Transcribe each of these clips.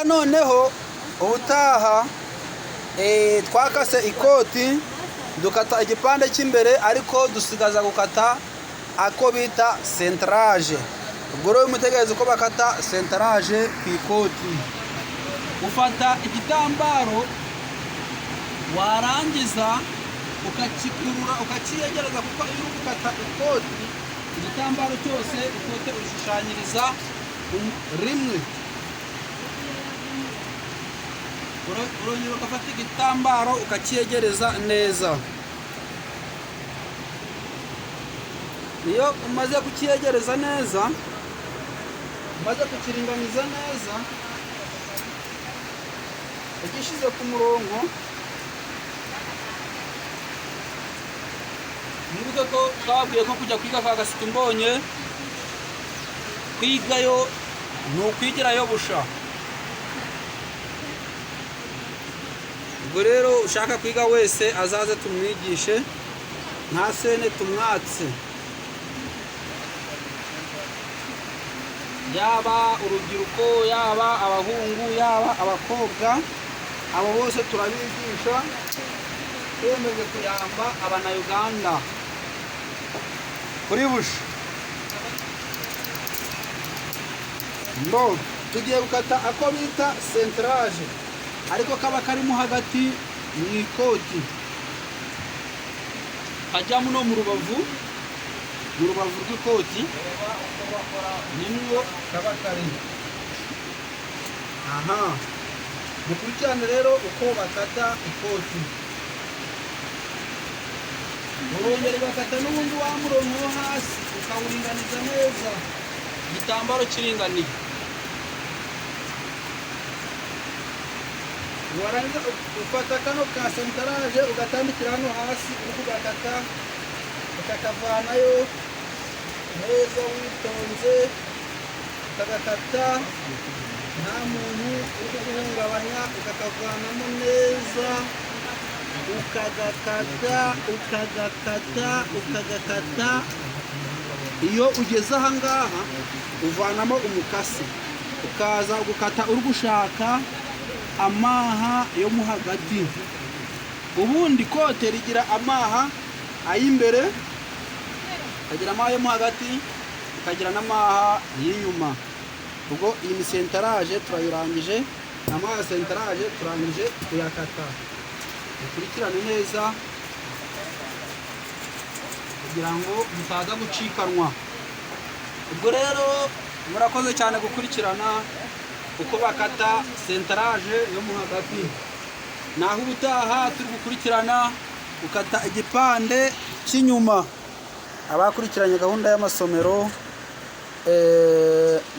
noneho ubutaha twakase ikoti dukata igipande cy'imbere ariko dusigaza gukata ako bita centrage. Ubwo rero mutegereze uko bakata centrage ku ikoti. Ufata igitambaro warangiza ukakikurura ukakiyegereza, kuko iyo gukata ikoti igitambaro cyose ikote ushushanyiriza rimwe. Urongera ugafata igitambaro ukakiyegereza neza. Iyo umaze kukiyegereza neza, umaze kukiringaniza neza, ugishize ku murongo, nibuke ko twabwiye ko kujya kwiga kwa Gasitumbonye kwigayo ni ukwigirayo busha. Ubwo rero ushaka kwiga wese azaze tumwigishe, nta sene tumwatse. Yaba urubyiruko, yaba abahungu, yaba abakobwa, abo bose turabigisha, twemeje kuyamba Abana-Uganda kuri busha. Tugiye gukata ako bita centrage, ariko kaba karimo hagati mu ikoti, kajyamo no mu rubavu rw'ikoti, nimwo kaba kari. Mukurikirane rero uko bakata ikoti. Urongera ugakata n'ubundi wa murongo wo hasi ukawuringaniza neza, igitambaro kiringaniye. Warangiza ufata kano ka centrage ugatandikira hano hasi, uko ugakata ukakavanayo neza witonze, ukagakata nta muntu uri guhungabanya, ukakavanamo neza, ukagakata. Iyo ugeze aha ngaha uvanamo umukasi, ukaza gukata uri gushaka amaha yo mo hagati. Ubundi ikote rigira amaha ay'imbere, kagira amaha yo mo hagati, kagira n'amaha y'inyuma. Ubwo iyi ni centrage turayirangije, amaha ya centrage turangije kuyakata. Ukurikirane neza kugira ngo mutaza gucikanwa. Ubwo rero murakoze cyane gukurikirana uko bakata centrage yo mu hagati. Naho ubutaha turi gukurikirana ukata igipande cy'inyuma. Abakurikiranye gahunda y'amasomero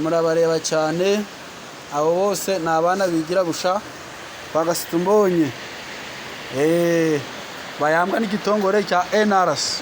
murabareba cyane, abo bose ni abana bigira busha kwa Gasitumbonye, bayambwa n'igitongore cya NRC.